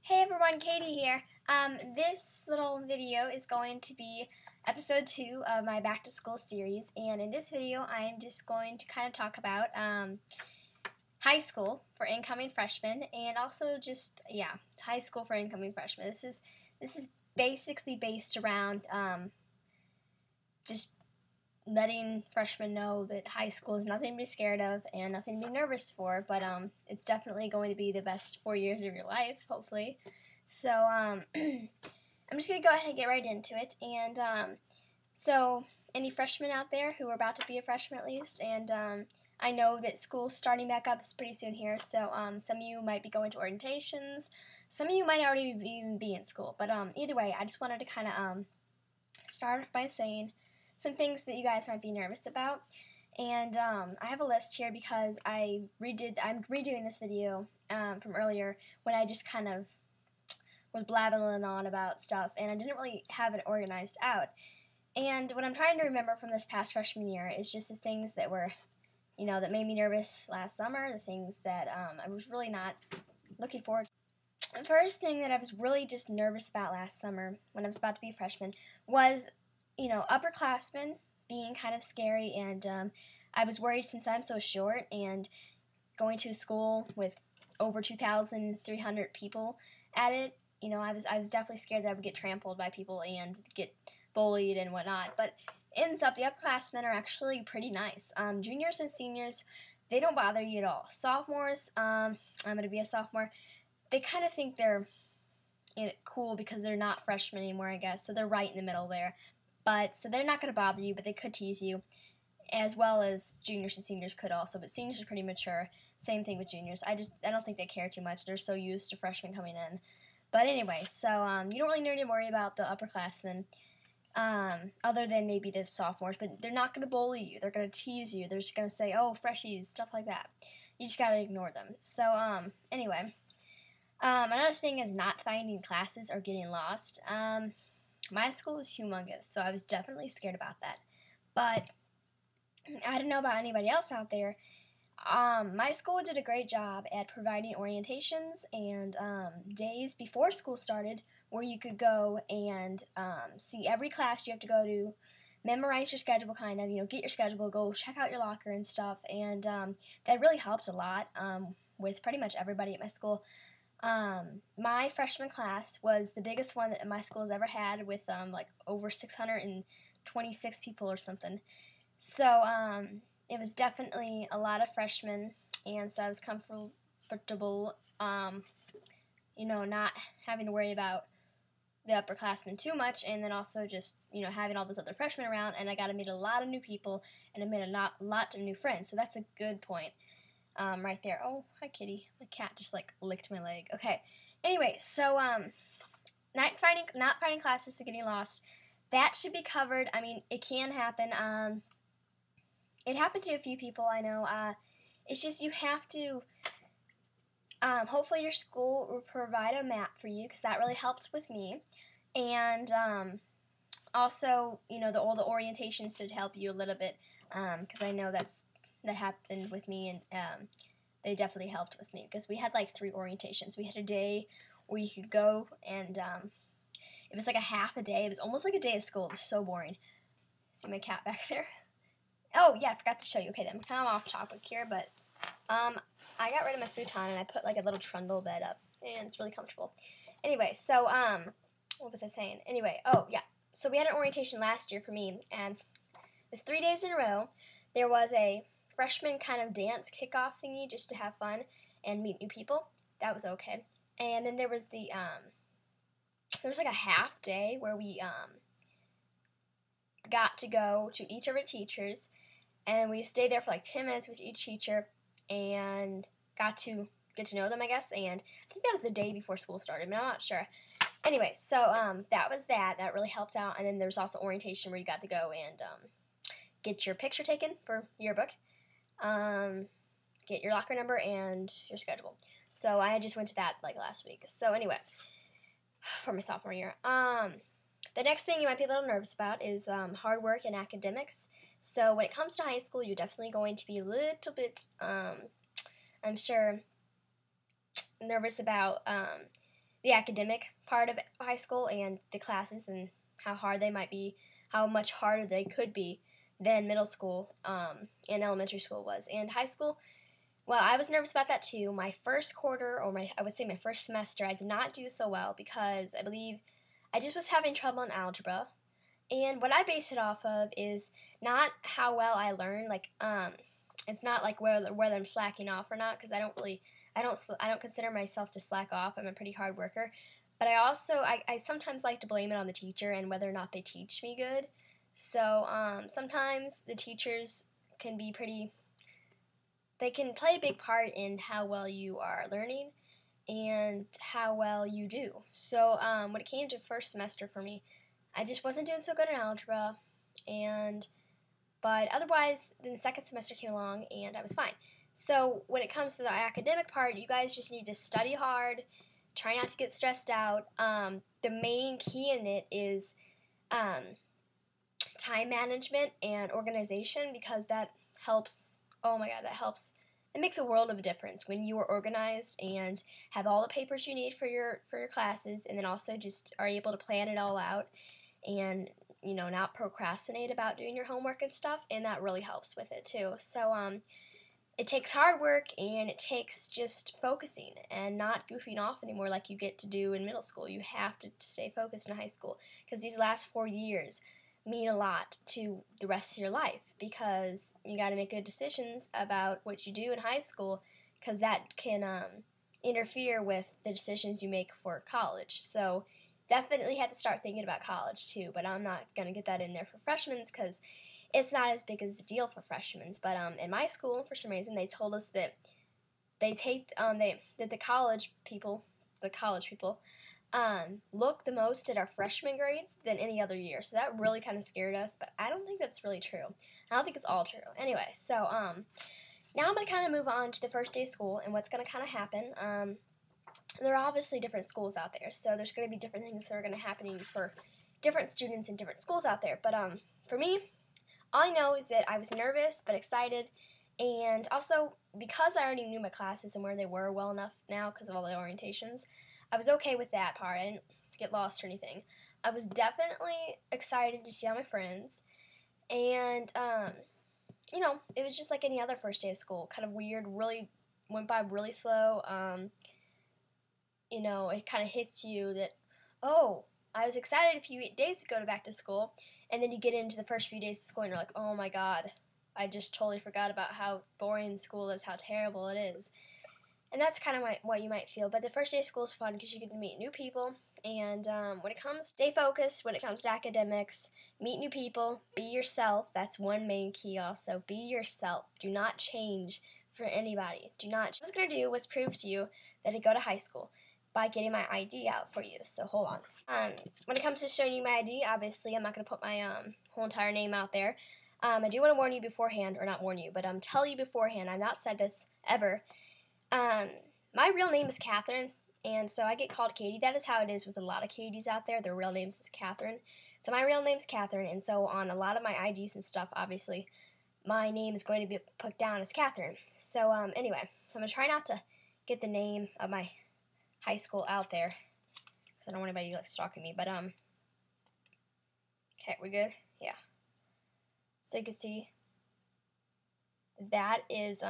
Hey everyone, Katie here. This little video is going to be episode 2 of my back to school series, and in this video I'm just going to kind of talk about high school for incoming freshmen, and also just high school for incoming freshmen. This is basically based around just letting freshmen know that high school is nothing to be scared of and nothing to be nervous for, but it's definitely going to be the best 4 years of your life, hopefully. So I'm just going to go ahead and get right into it. And so any freshmen out there who are about to be a freshman at least, and I know that school's starting back up pretty soon here, so some of you might be going to orientations, some of you might already even be in school, but either way, I just wanted to kind of start off by saying some things that you guys might be nervous about. And I have a list here because I'm redoing this video from earlier when I just kind of was blabbling on about stuff and I didn't really have it organized out. And what I'm trying to remember from this past freshman year is just the things that were, that made me nervous last summer, the things that I was really not looking forward to. The first thing that I was really just nervous about last summer when I was about to be a freshman was upperclassmen being kind of scary, and I was worried since I'm so short and going to a school with over 2,300 people at it. I was definitely scared that I would get trampled by people and get bullied and whatnot. But ends up the upperclassmen are actually pretty nice. Juniors and seniors, they don't bother you at all. Sophomores, I'm going to be a sophomore. They kind of think they're cool because they're not freshmen anymore, I guess. So they're right in the middle there. So they're not going to bother you, but they could tease you, as well as juniors and seniors could also. But seniors are pretty mature. Same thing with juniors. I don't think they care too much. They're so used to freshmen coming in. But anyway, so you don't really need to worry about the upperclassmen, other than maybe the sophomores. But they're not going to bully you. They're going to tease you. They're just going to say, "Oh, freshys," stuff like that. You just got to ignore them. So anyway, another thing is not finding classes or getting lost. My school is humongous, so I was definitely scared about that. But I don't know about anybody else out there. My school did a great job at providing orientations and days before school started where you could go and see every class you have to go to, memorize your schedule kind of, get your schedule, go check out your locker and stuff. And that really helped a lot with pretty much everybody at my school. My freshman class was the biggest one that my school has ever had, with like over 626 people or something. So it was definitely a lot of freshmen, and so I was comfortable, not having to worry about the upperclassmen too much, and then also just having all those other freshmen around, and I got to meet a lot of new people, and I made a lot of new friends. So that's a good point. Right there. Oh, hi kitty. My cat just licked my leg. Okay. Anyway, so not finding classes and getting lost, that should be covered. I mean, it can happen. It happened to a few people I know. It's just you have to. Hopefully your school will provide a map for you, because that really helped with me, and also all the orientations should help you a little bit, because I know that happened with me, and they definitely helped with me, because we had like 3 orientations. We had a day where you could go, and it was like a half a day. It was almost like a day of school. It was so boring. See my cat back there? Oh yeah, I forgot to show you. Okay, then I'm kind of off topic here, but I got rid of my futon and I put like a little trundle bed up, and it's really comfortable. Anyway, so what was I saying? Anyway, oh yeah, so we had an orientation last year for me, and it was 3 days in a row. There was a freshman kind of dance kickoff thingy just to have fun and meet new people. That was okay. And then there was like a half day where we got to go to each of our teachers, and we stayed there for like 10 minutes with each teacher and got to get to know them, I guess. And I think that was the day before school started, but I'm not sure. Anyway, so that was that. That really helped out. And then there was also orientation where you got to go and get your picture taken for yearbook, get your locker number and your schedule. So I just went to that like last week. So anyway, for my sophomore year. The next thing you might be a little nervous about is hard work and academics. So when it comes to high school, you're definitely going to be a little bit, I'm sure, nervous about the academic part of high school and the classes and how hard they might be, how much harder they could be than middle school and elementary school was. And high school, well, I was nervous about that too. My first quarter, or I would say my first semester, I did not do so well because I believe I just was having trouble in algebra. And what I base it off of is not how well I learn. Like, it's not like whether I'm slacking off or not, because I don't consider myself to slack off. I'm a pretty hard worker. But I sometimes like to blame it on the teacher and whether or not they teach me good. So sometimes the teachers can be they can play a big part in how well you are learning and how well you do. So when it came to first semester for me, I just wasn't doing so good in algebra, but otherwise, then the second semester came along and I was fine. So when it comes to the academic part, you guys just need to study hard, try not to get stressed out. The main key in it is time management and organization, because that helps. Oh my God, that helps. It makes a world of a difference when you are organized and have all the papers you need for your classes, and then also just are able to plan it all out and not procrastinate about doing your homework and stuff, and that really helps with it too. So it takes hard work and it takes just focusing and not goofing off anymore like you get to do in middle school. You have to stay focused in high school because these last 4 years mean a lot to the rest of your life, because you got to make good decisions about what you do in high school, because that can interfere with the decisions you make for college. So definitely had to start thinking about college too, but I'm not going to get that in there for freshmen because it's not as big as a deal for freshmen. But in my school, for some reason, they told us that the college people look the most at our freshman grades than any other year. So that really kind of scared us, but I don't think that's really true. I don't think it's all true. Anyway, so now I'm going to kind of move on to the first day of school and what's going to kind of happen. There are obviously different schools out there, so there's going to be different things that are going to happen for different students in different schools out there. But for me, all I know is that I was nervous but excited, and also because I already knew my classes and where they were well enough now because of all the orientations, I was okay with that part. I didn't get lost or anything. I was definitely excited to see all my friends, and it was just like any other first day of school, kind of weird, really went by really slow. It kind of hits you that, oh, I was excited a few days ago to back to school, and then you get into the first few days of school and you're like, oh my God, I just totally forgot about how boring school is, how terrible it is. And that's kind of what you might feel. But the first day of school is fun because you get to meet new people, and when it comes, stay focused when it comes to academics, meet new people, be yourself. That's one main key also. Be yourself. Do not change for anybody. Do not. What I was going to do was prove to you that I go to high school by getting my ID out for you. So hold on. When it comes to showing you my ID, obviously I'm not going to put my whole entire name out there. I do want to warn you beforehand, or not warn you, but tell you beforehand. I've not said this ever. My real name is Catherine, and so I get called Katie. That is how it is with a lot of Katies out there. Their real names is Catherine. So my real name's Catherine, and so on a lot of my IDs and stuff, obviously, my name is going to be put down as Catherine. So anyway, so I'm going to try not to get the name of my high school out there, because I don't want anybody stalking me, but okay, we're good? Yeah. So you can see that is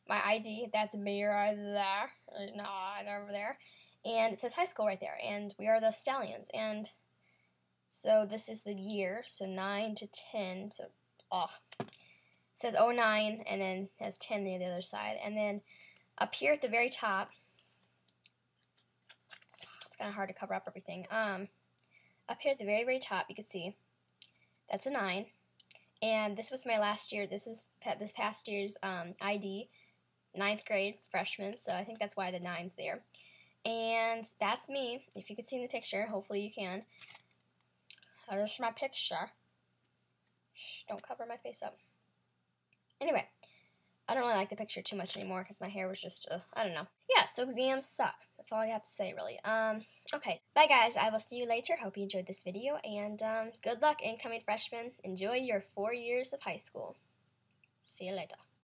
my ID. That's me right there. No, over there. And it says high school right there. And we are the Stallions. And so this is the year. So 9 to 10. So it says 09, and then it has 10 on the other side. And then up here at the very top, it's kind of hard to cover up everything. Up here at the very, very top, you can see that's a 9. And this was my last year. This is this past year's ID, 9th grade freshman. So I think that's why the 9's there. And that's me. If you could see in the picture, hopefully you can. There's my picture. Shh, don't cover my face up. Anyway, I don't really like the picture too much anymore because my hair was just, I don't know. Yeah, so exams suck. That's all I have to say, really. Okay. Bye, guys. I will see you later. Hope you enjoyed this video, and good luck, incoming freshmen. Enjoy your 4 years of high school. See you later.